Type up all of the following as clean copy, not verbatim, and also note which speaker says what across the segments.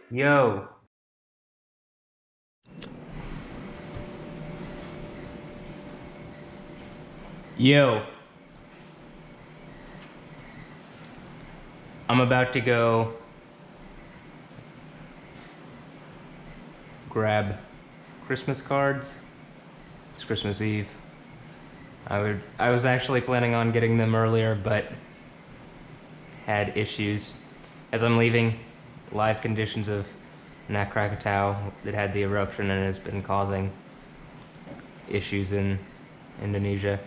Speaker 1: Yo, yo, I'm about to go grab Christmas cards. It's Christmas Eve. I was actually planning on getting them earlier, but had issues. As I'm leaving, live conditions of Anak Krakatau that had the eruption and has been causing issues in Indonesia.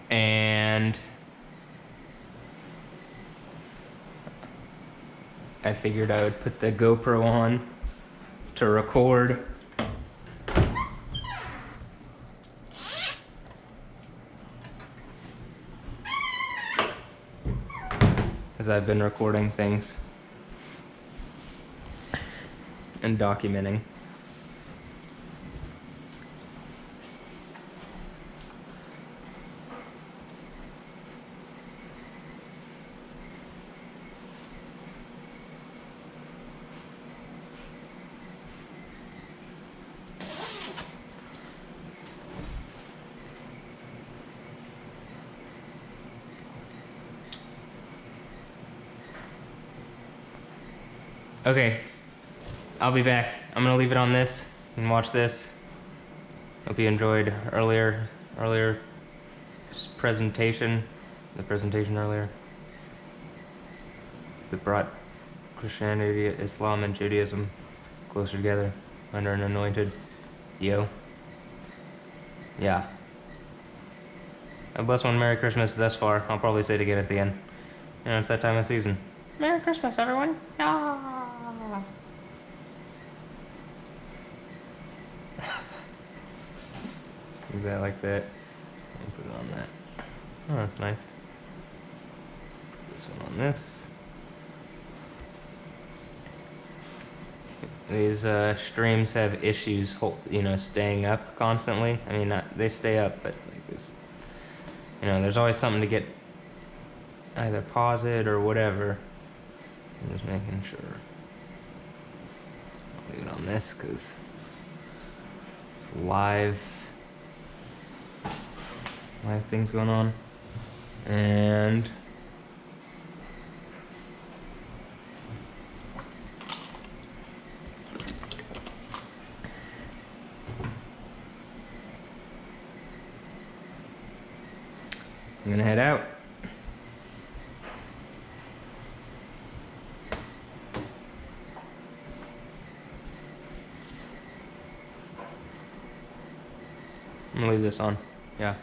Speaker 1: And I figured I would put the GoPro on to record. As I've been recording things and documenting. Okay, I'll be back. I'm gonna leave it on this and watch this. Hope you enjoyed earlier presentation, the presentation earlier that brought Christianity, Islam, and Judaism closer together under an anointed. Yo. Yeah. A blessed one, Merry Christmas thus far. I'll probably say it again at the end. You know, it's that time of season. Merry Christmas, everyone. Ah. Do that like that. And put it on that. Oh, that's nice. Put this one on this. These streams have issues, staying up constantly. I mean, they stay up, but like this, there's always something to get either pause it or whatever. I'm just making sure. I'll leave it on this because it's live things going on. And I'm gonna head out. I'm gonna leave this on. Yeah.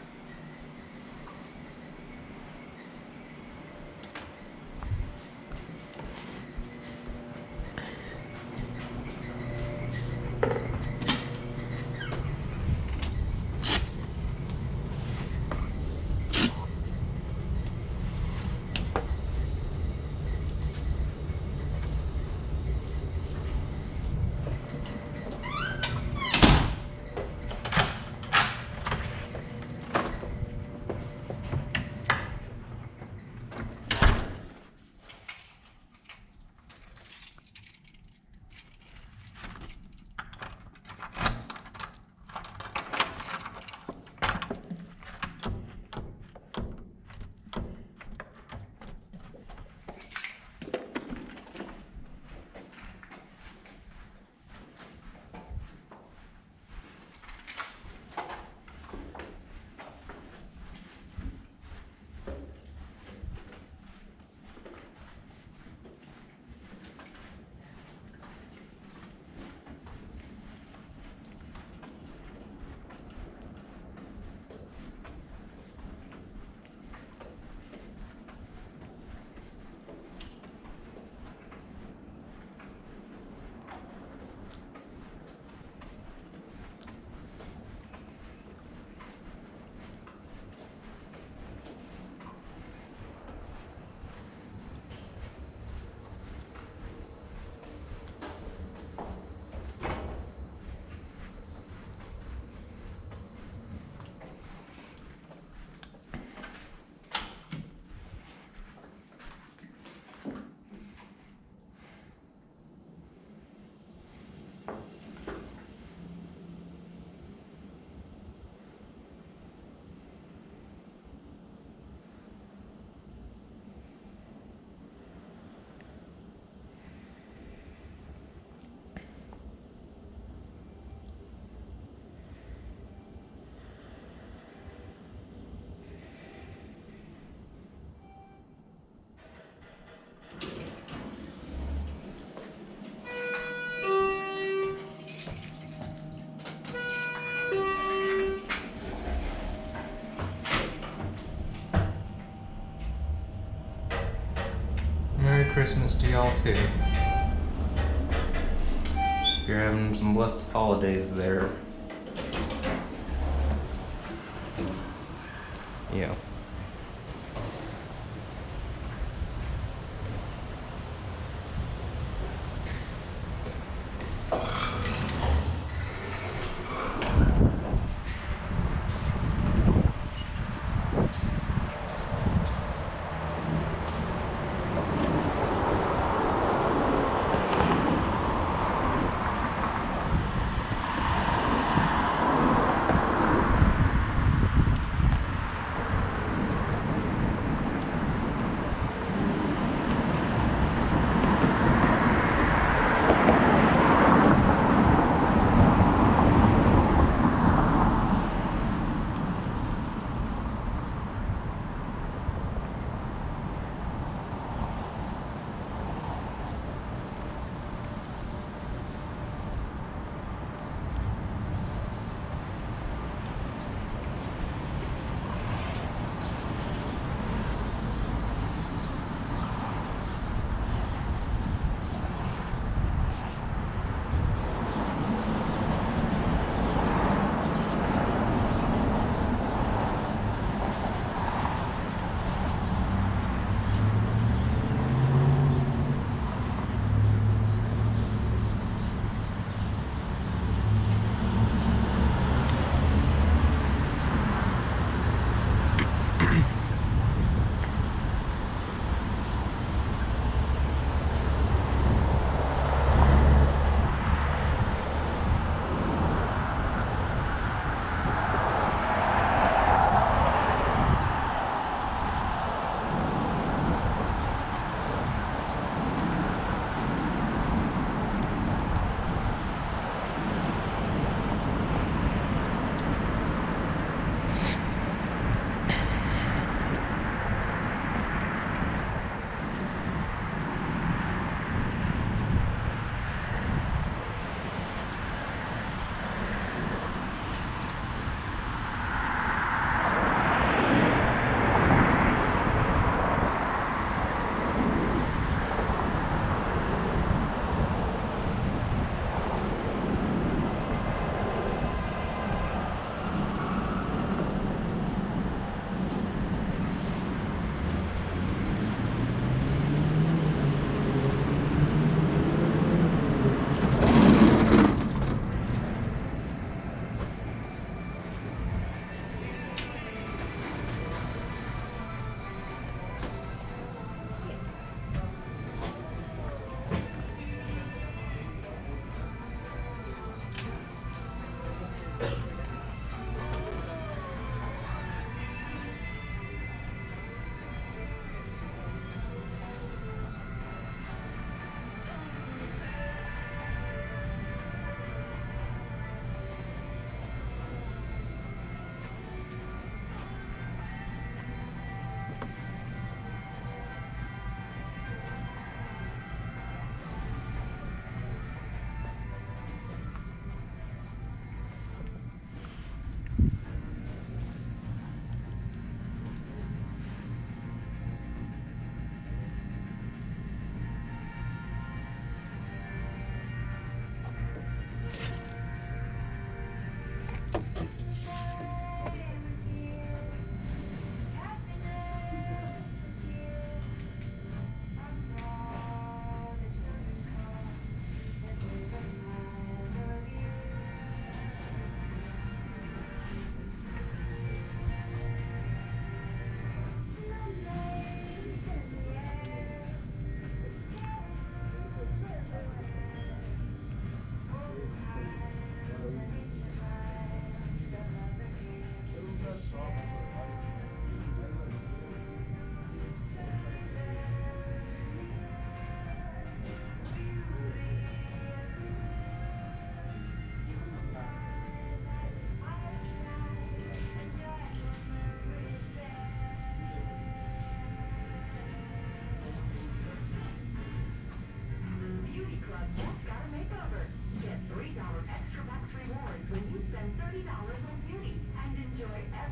Speaker 1: to y'all too. If you're having some blessed holidays there. Yeah.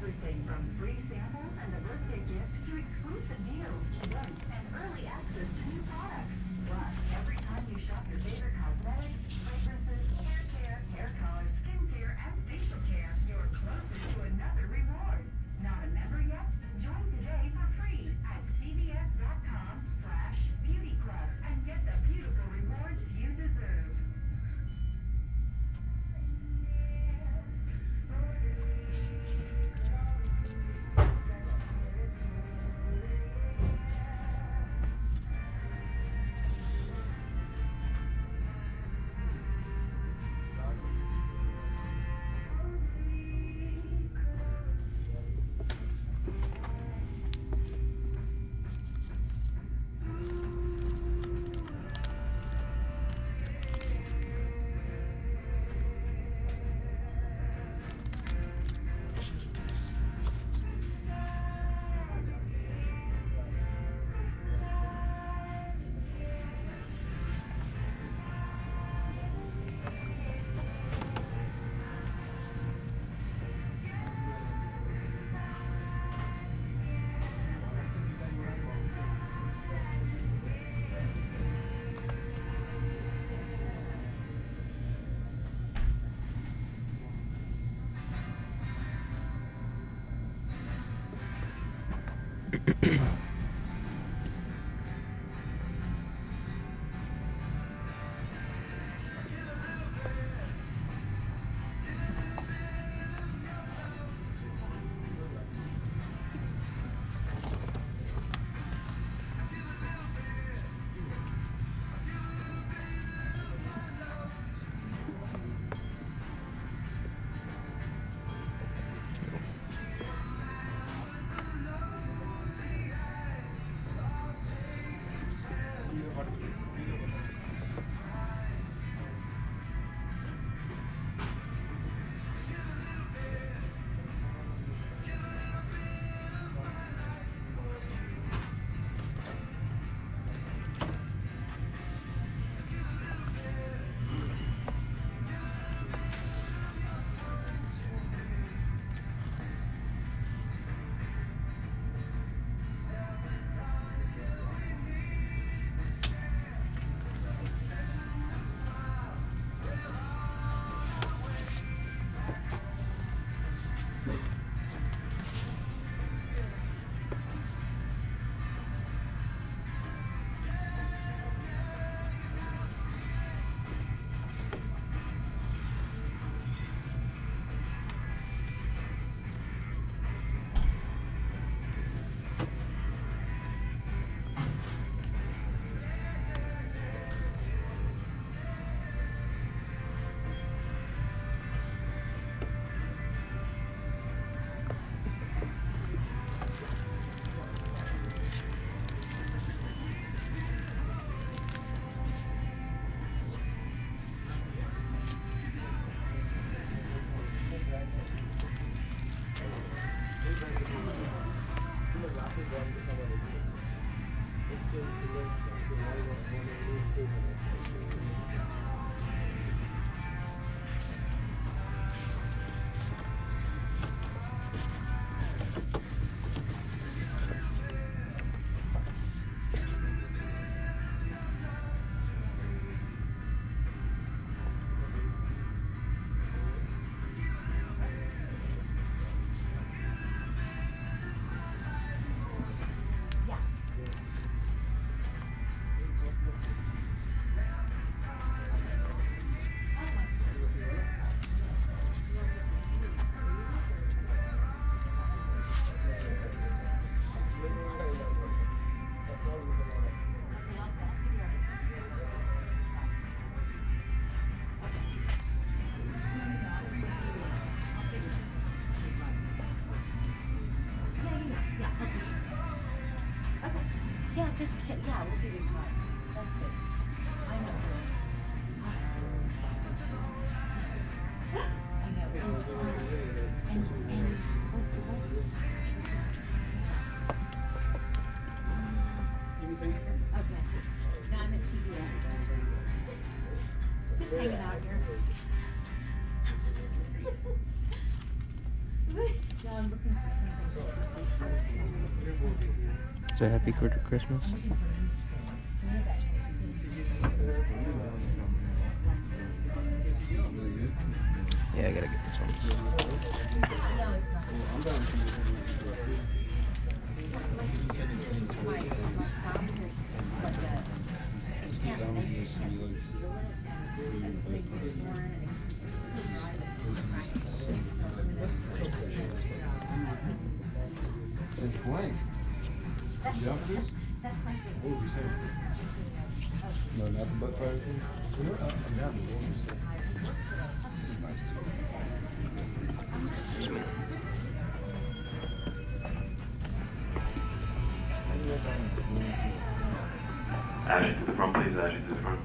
Speaker 2: everything from free samples and a birthday gift to exclusive deals, events, and early access to new products.
Speaker 3: Yeah, it's just, yeah, we'll give you time. That's good. I know. I know. Okay. Now I'm at CBS. Just hanging out here. Yeah, I'm looking for something.
Speaker 1: So happy Christmas. Yeah, I gotta get this one.
Speaker 4: It's blank. You up for this?
Speaker 3: That's my favorite.
Speaker 4: What were we saying? No, nothing but fire things? I'm down with what we say. This is nice too.
Speaker 5: Ashley to the front, please. Ashley to the front.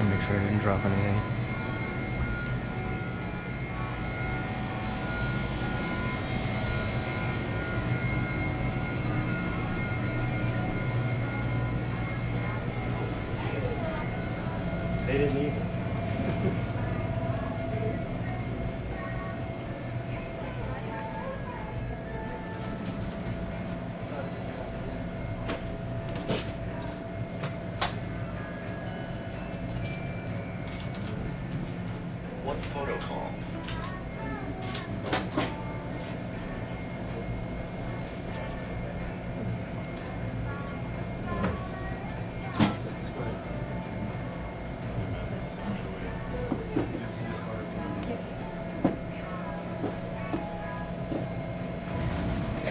Speaker 1: And make sure I didn't drop anything.
Speaker 4: They didn't either.
Speaker 5: One photo call.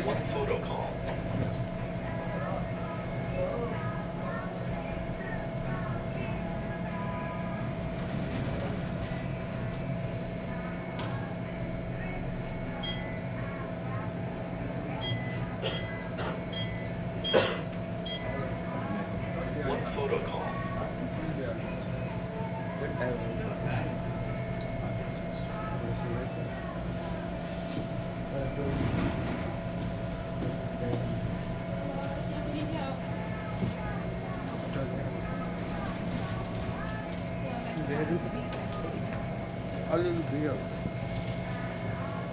Speaker 5: One photo call. One photo call.
Speaker 4: A little beer.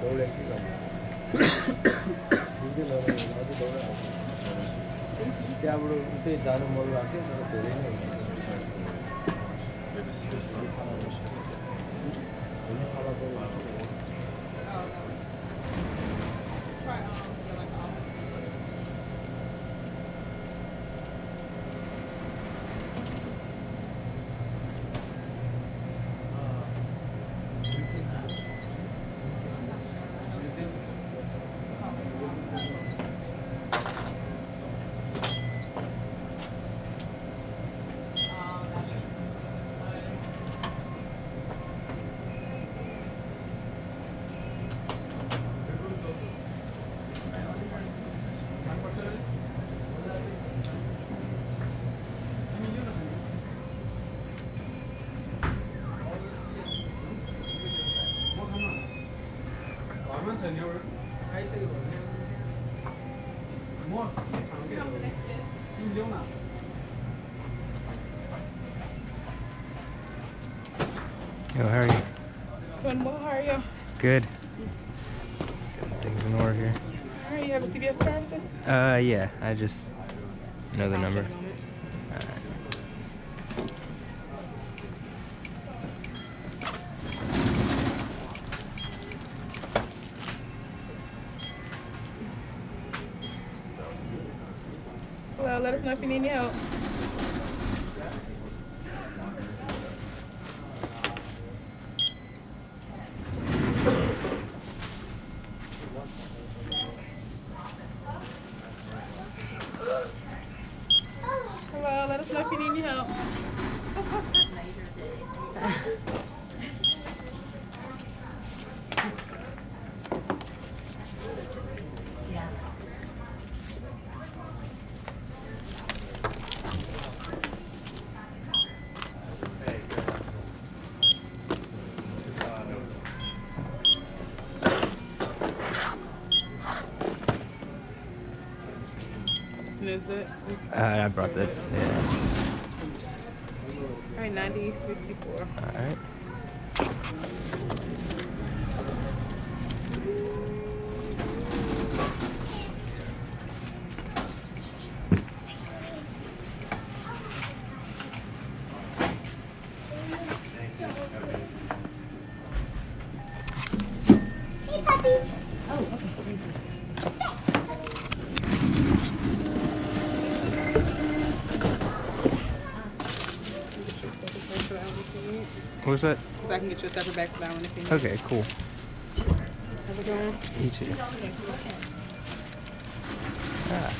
Speaker 4: Đâu lên cái lòng. Những cái lời này nói cái đâu là. त्यहाँबाट उतै जानु मन लाग्थ्यो तर धेरै नै
Speaker 1: Yo, how are you?
Speaker 6: Doing well, how are you?
Speaker 1: Good. Just getting things in order here.
Speaker 6: Alright, you have a CVS card with this?
Speaker 1: Yeah, I just know the number. Alright.
Speaker 6: Hello, let us know if you need any help. Hello, let us know if you need any help. And is it?
Speaker 1: I brought this. Yeah.
Speaker 6: Alright, 90.54.
Speaker 1: Alright. What was that?
Speaker 6: So I can get you a separate bag for that one if you need.
Speaker 1: Okay, cool.
Speaker 6: How's it going?
Speaker 1: You too. Ah.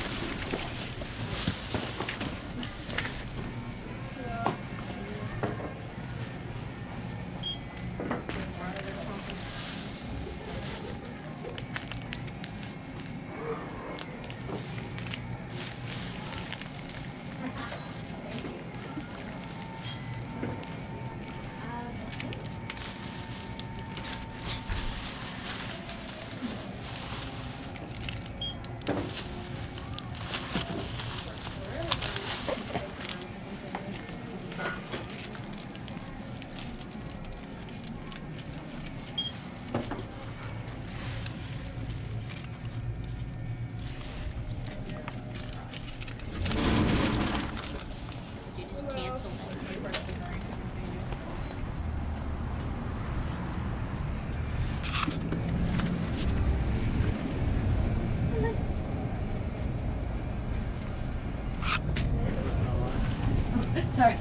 Speaker 3: Sorry.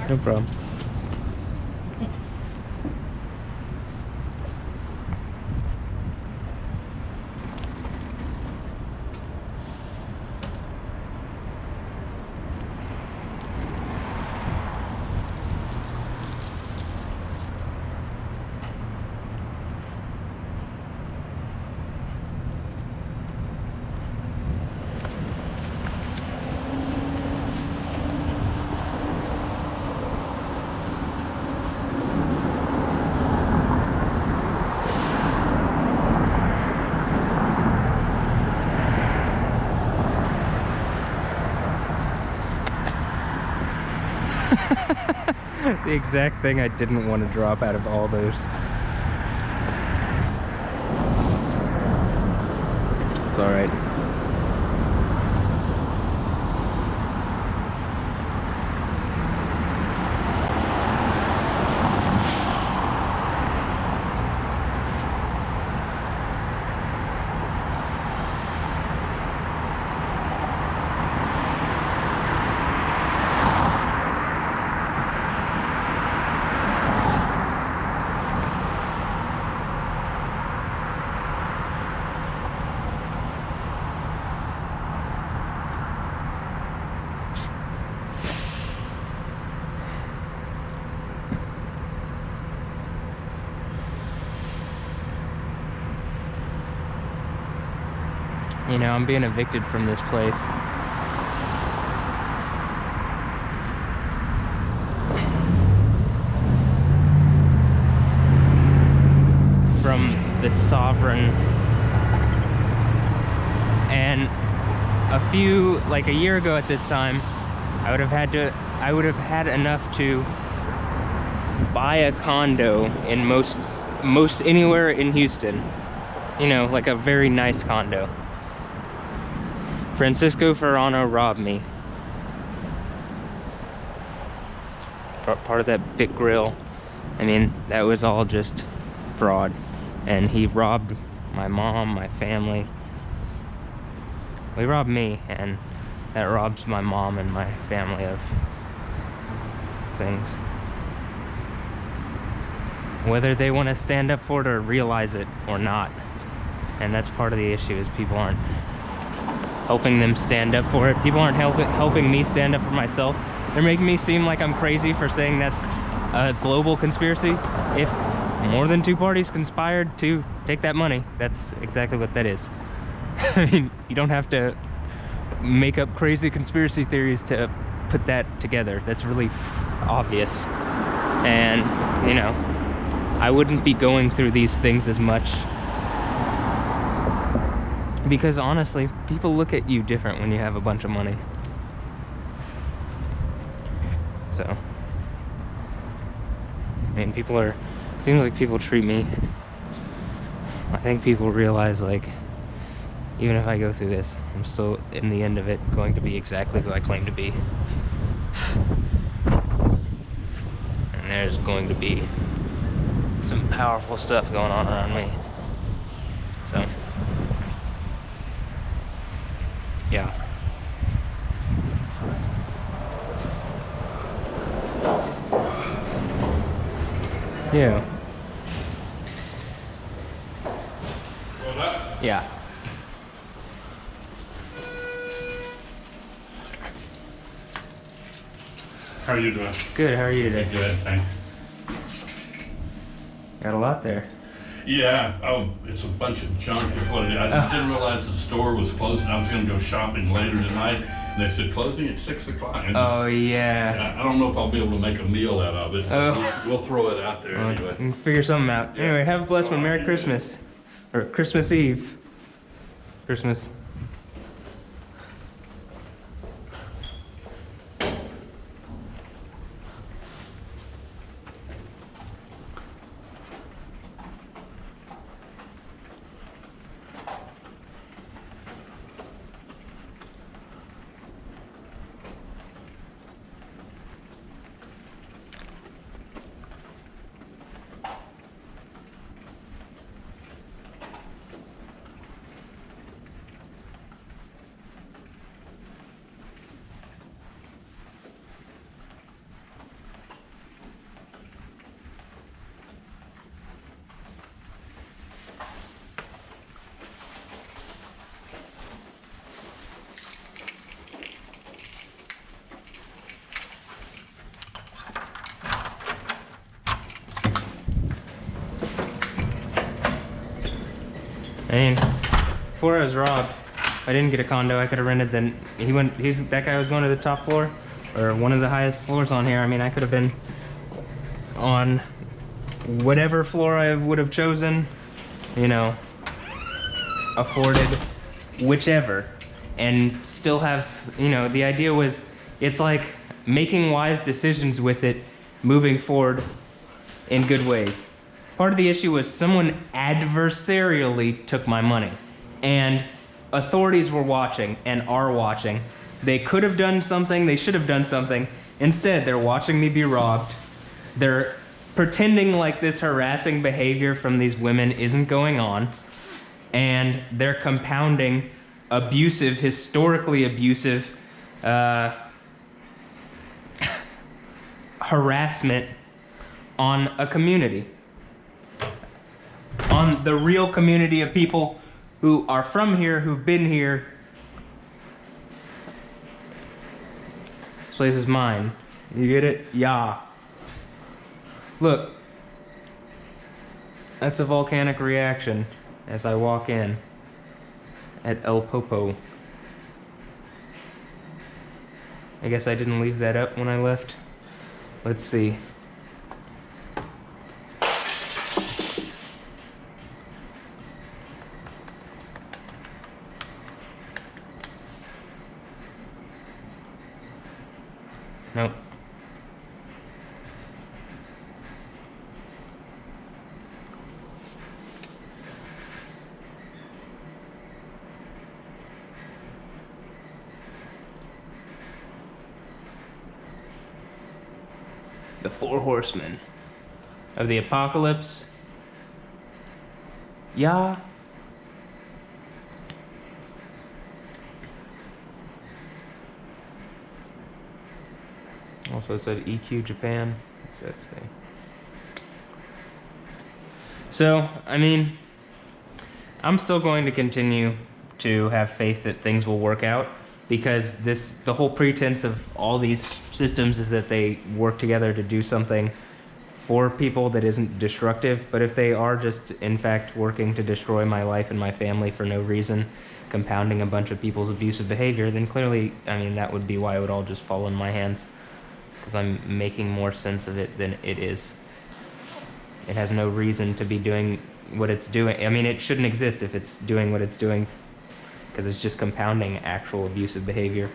Speaker 1: No problem. The exact thing I didn't want to drop out of all those. It's alright. You know, I'm being evicted from this place. From the Sovereign. And like a year ago at this time, I would have had enough to buy a condo in most anywhere in Houston. You know, like a very nice condo. Francisco Ferrano robbed me. Part of that big grill. I mean, that was all just fraud. And he robbed my mom, my family. Well, he robbed me, and that robs my mom and my family of things. Whether they want to stand up for it or realize it or not. And that's part of the issue, is people aren't helping them stand up for it. People aren't helping me stand up for myself. They're making me seem like I'm crazy for saying that's a global conspiracy. If more than 2 parties conspired to take that money, that's exactly what that is. I mean, you don't have to make up crazy conspiracy theories to put that together. That's really obvious. And, you know, I wouldn't be going through these things as much. Because honestly, people look at you different when you have a bunch of money. So, I mean, seems like people treat me, I think people realize, like, even if I go through this, I'm still, in the end of it, going to be exactly who I claim to be. And there's going to be some powerful stuff going on around me. So, yeah. Yeah. Yeah.
Speaker 7: How are you doing?
Speaker 1: Good, how are you today?
Speaker 7: Good, thanks.
Speaker 1: Got a lot there.
Speaker 7: Yeah, it's a bunch of junk is what it is. I didn't realize the store was closing. I was going to go shopping later tonight, and they said closing at 6 o'clock.
Speaker 1: Oh, yeah.
Speaker 7: I don't know if I'll be able to make a meal out of it.
Speaker 1: Oh.
Speaker 7: We'll throw it out there anyway.
Speaker 1: We can figure something out.
Speaker 7: Yeah.
Speaker 1: Anyway, have a blessed one. Merry Christmas. Or Christmas Eve. Christmas. I mean, before I was robbed, I didn't get a condo. I could have rented. Then that guy was going to the top floor, or one of the highest floors on here. I mean, I could have been on whatever floor I would have chosen, you know, afforded whichever, and still have, you know, the idea was, it's like making wise decisions with it, moving forward in good ways. Part of the issue was someone adversarially took my money, and authorities were watching and are watching. They could have done something, they should have done something. Instead, they're watching me be robbed. They're pretending like this harassing behavior from these women isn't going on, and they're compounding abusive, historically abusive harassment on a community, on the real community of people who are from here, who've been here. This place is mine. You get it? Yeah. Look, that's a volcanic reaction as I walk in at El Popo. I guess I didn't leave that up when I left. Let's see. Nope. The four horsemen of the apocalypse. Yeah. Also it said EQ Japan. What's that say? So, I mean, I'm still going to continue to have faith that things will work out, because the whole pretense of all these systems is that they work together to do something for people that isn't destructive. But if they are just in fact working to destroy my life and my family for no reason, compounding a bunch of people's abusive behavior, then clearly, I mean, that would be why it would all just fall in my hands, because I'm making more sense of it than it is. It has no reason to be doing what it's doing. I mean, it shouldn't exist if it's doing what it's doing, because it's just compounding actual abusive behavior.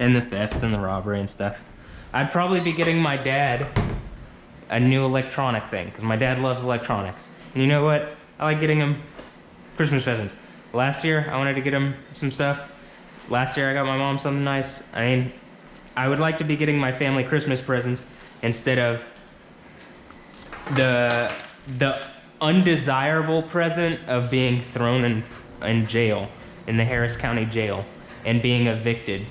Speaker 1: And the thefts and the robbery and stuff. I'd probably be getting my dad a new electronic thing, because my dad loves electronics. And you know what? I like getting him Christmas presents. Last year, I wanted to get him some stuff. Last year, I got my mom something nice. I mean, I would like to be getting my family Christmas presents instead of the undesirable present of being thrown in jail, in the Harris County jail, and being evicted,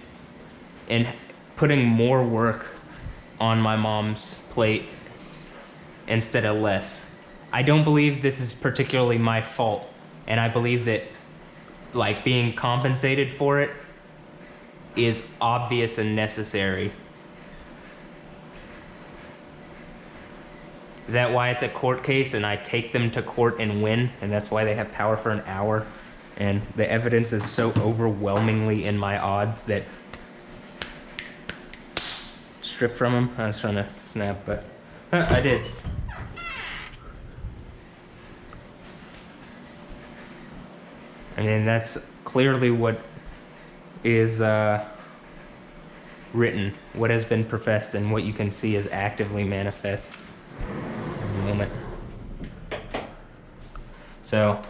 Speaker 1: and putting more work on my mom's plate instead of less. I don't believe this is particularly my fault, and I believe that, like, being compensated for it is obvious and necessary. Is that why it's a court case and I take them to court and win, and that's why they have power for an hour, and the evidence is so overwhelmingly in my odds that strip from them? I was trying to snap, but I did. I mean, that's clearly what is written, what has been professed, and what you can see is actively manifest every moment. So,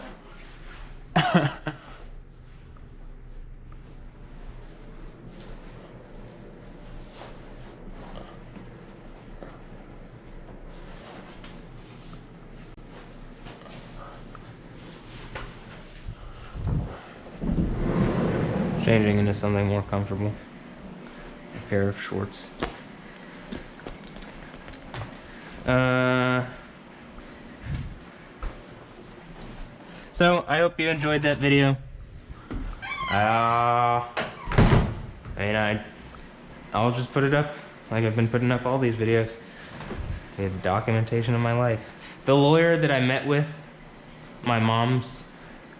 Speaker 1: changing into something more comfortable. A pair of shorts. So I hope you enjoyed that video. I mean, I'll just put it up like I've been putting up all these videos. We have documentation of my life. The lawyer that I met with, my mom's,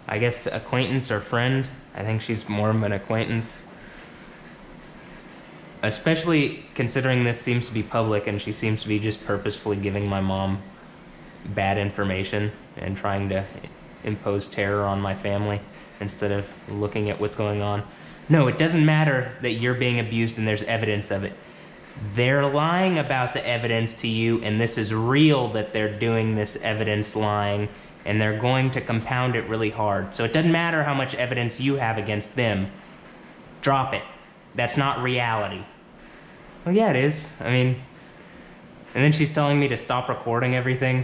Speaker 1: I guess, acquaintance or friend. I think she's more of an acquaintance. Especially considering this seems to be public and she seems to be just purposefully giving my mom bad information and trying to impose terror on my family instead of looking at what's going on. No, it doesn't matter that you're being abused and there's evidence of it. They're lying about the evidence to you, and this is real that they're doing this evidence lying, and they're going to compound it really hard. So it doesn't matter how much evidence you have against them. Drop it. That's not reality. Well, yeah, it is. I mean, and then she's telling me to stop recording everything.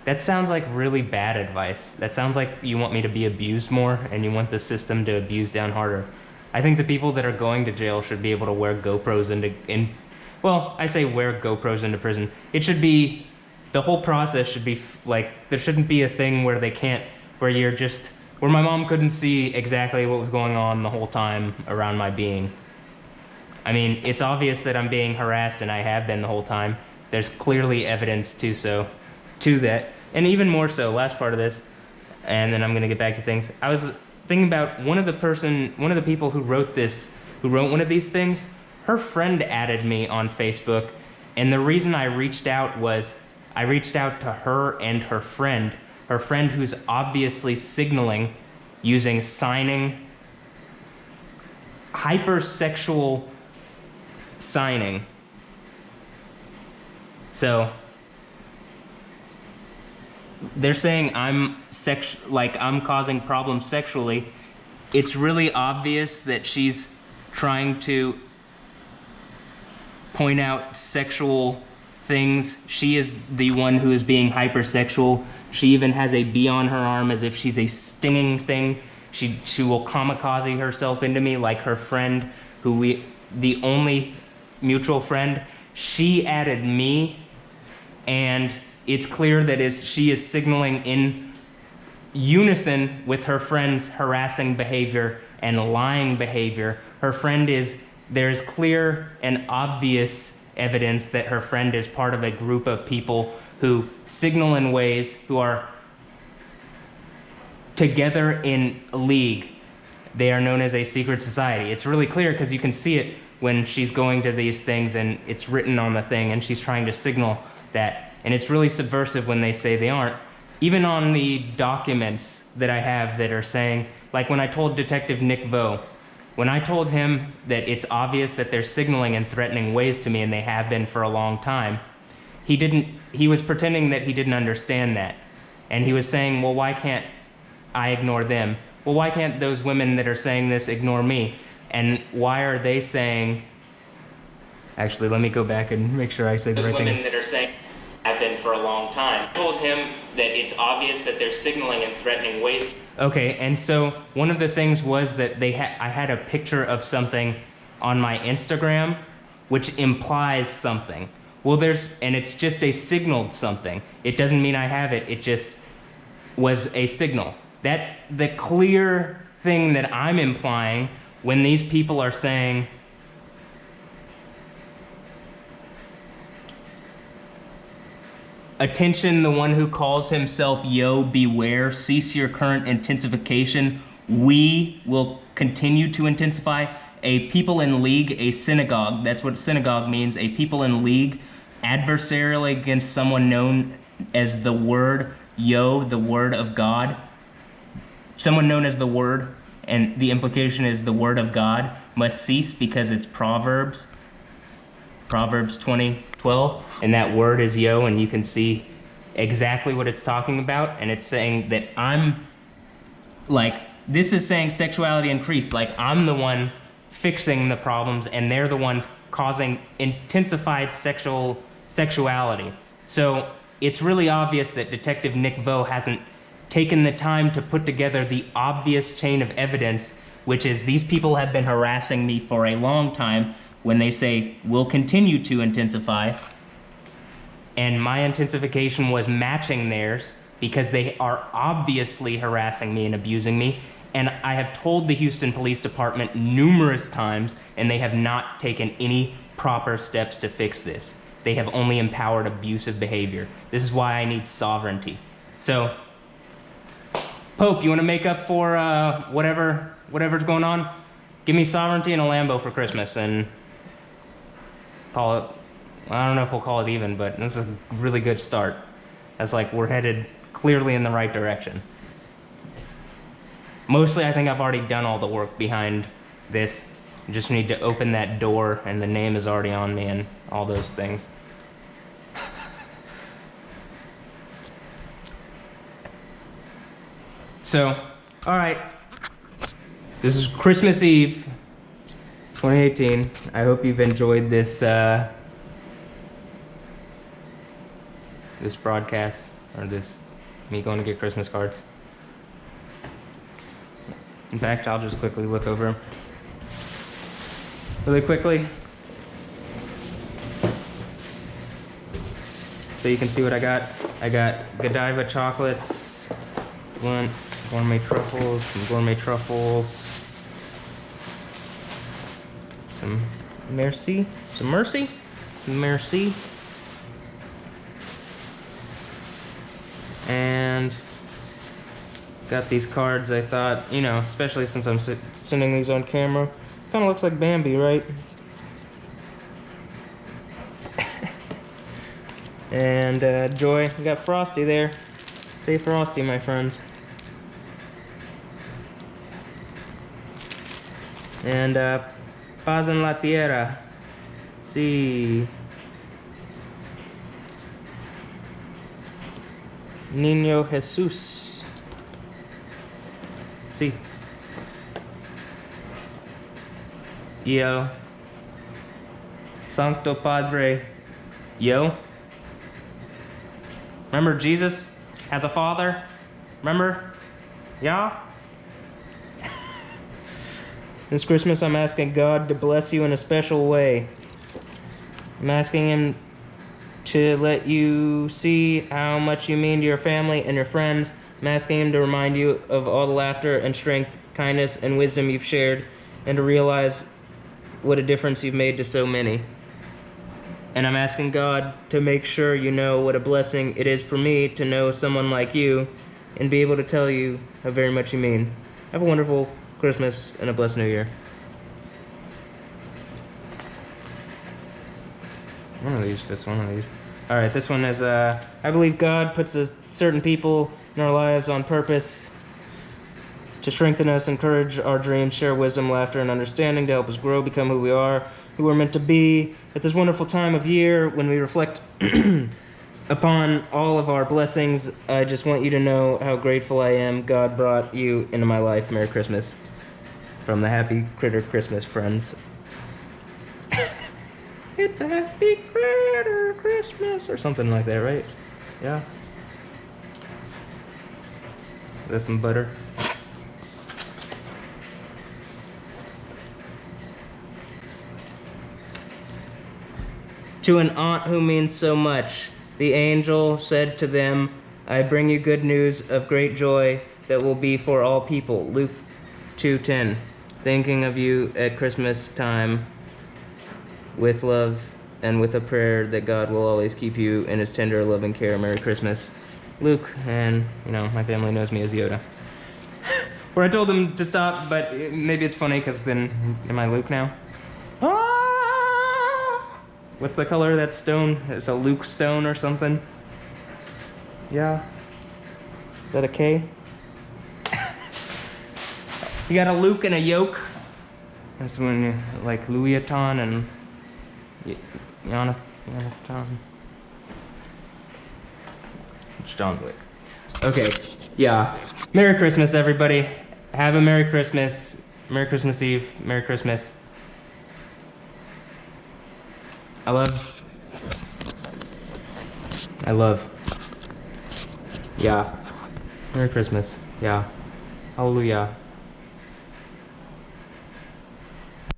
Speaker 1: That sounds like really bad advice. That sounds like you want me to be abused more and you want the system to abuse down harder. I think the people that are going to jail should be able to wear GoPros well, I say wear GoPros into prison. It should be, the whole process should be like, there shouldn't be a thing where they can't, where you're just, where my mom couldn't see exactly what was going on the whole time around my being. I mean, it's obvious that I'm being harassed and I have been the whole time. There's clearly evidence to that. And even more so, last part of this, and then I'm gonna get back to things. I was thinking about one of the people who wrote one of these things, her friend added me on Facebook, and the reason I reached out was, I reached out to her and her friend who's obviously signaling using signing, hypersexual signing. So, they're saying I'm causing problems sexually. It's really obvious that she's trying to point out sexual things. She is the one who is being hypersexual. She even has a bee on her arm as if she's a stinging thing. She will kamikaze herself into me like her friend, the only mutual friend. She added me, and it's clear that she is signaling in unison with her friend's harassing behavior and lying behavior. Her friend there's clear and obvious evidence that her friend is part of a group of people who signal in ways, who are together in a league. They are known as a secret society. It's really clear because you can see it when she's going to these things and it's written on the thing and she's trying to signal that. And it's really subversive when they say they aren't. Even on the documents that I have that are saying, like when I told Detective Nick Vo, when I told him that it's obvious that they're signaling in threatening ways to me, and they have been for a long time, he was pretending that he didn't understand that. And he was saying, well, why can't I ignore them? Well, why can't those women that are saying this ignore me? And why are they saying, actually, let me go back and make sure I say the right thing. Those women that are saying have been for a long time. I told him that it's obvious that they're signaling in threatening ways. Okay, and so one of the things was that I had a picture of something on my Instagram which implies something. Well, and it's just a signaled something. It doesn't mean I have it, it just was a signal. That's the clear thing that I'm implying when these people are saying, attention, the one who calls himself Yo, beware, cease your current intensification. We will continue to intensify. A people in league, a synagogue, that's what synagogue means, a people in league, adversarially against someone known as the Word, Yo, the Word of God. Someone known as the Word, and the implication is the Word of God, must cease because it's Proverbs 20:12, and that word is Yo, and you can see exactly what it's talking about, and it's saying that this is saying sexuality increased, like I'm the one fixing the problems, and they're the ones causing intensified sexuality. So it's really obvious that Detective Nick Vo hasn't taken the time to put together the obvious chain of evidence, which is these people have been harassing me for a long time when they say, we'll continue to intensify. And my intensification was matching theirs because they are obviously harassing me and abusing me. And I have told the Houston Police Department numerous times, and they have not taken any proper steps to fix this. They have only empowered abusive behavior. This is why I need sovereignty. So, Pope, you want to make up for whatever's going on? Give me sovereignty and a Lambo for Christmas, and call it. I don't know if we'll call it even, but this is a really good start. That's like we're headed clearly in the right direction. Mostly, I think I've already done all the work behind this. I just need to open that door, and the name is already on me, and all those things. So, all right. This is Christmas Eve, 2018. I hope you've enjoyed this this broadcast, or this me going to get Christmas cards. In fact, I'll just quickly look over them. Really quickly. So you can see what I got. I got Godiva chocolates, gourmet truffles, some gourmet truffles, some Merci, and got these cards. I thought, you know, especially since I'm sending these on camera, kind of looks like Bambi, right? And Joy, we got Frosty there. Stay frosty, my friends. And Paz en la Tierra. Sí. Niño Jesús. Sí. Yo. Sancto Padre. Yo. Remember Jesus has a father? Remember? Yeah? This Christmas I'm asking God to bless you in a special way. I'm asking Him to let you see how much you mean to your family and your friends. I'm asking Him to remind you of all the laughter and strength, kindness and wisdom you've shared, and to realize what a difference you've made to so many. And I'm asking God to make sure you know what a blessing it is for me to know someone like you and be able to tell you how very much you mean. Have a wonderful Christmas and a blessed New Year. One of these fits one of these. Alright, this one is, I believe God puts certain people in our lives on purpose to strengthen us, encourage our dreams, share wisdom, laughter, and understanding, to help us grow, become who we are, who we're meant to be. At this wonderful time of year, when we reflect upon all of our blessings, I just want you to know how grateful I am God brought you into my life. Merry Christmas. From the Happy Critter Christmas friends. It's a happy critter Christmas, or something like that, right? Yeah. That's some butter. To an aunt who means so much, the angel said to them, I bring you good news of great joy that will be for all people. Luke 2:10. Thinking of you at Christmas time with love and with a prayer that God will always keep you in His tender, loving care. Merry Christmas. Luke, and, you know, my family knows me as Yoda. Where I told them to stop, but maybe it's funny because then, am I Luke now? What's the color of that stone? It's a Luke stone or something? Yeah? Is that a K? You got a Luke and a yoke. That's when you like Louis-Vuitton and Jonathan. It's John Wick. Okay, yeah. Merry Christmas, everybody. Have a Merry Christmas. Merry Christmas Eve. Merry Christmas. I love. Yeah. Merry Christmas. Yeah. Hallelujah.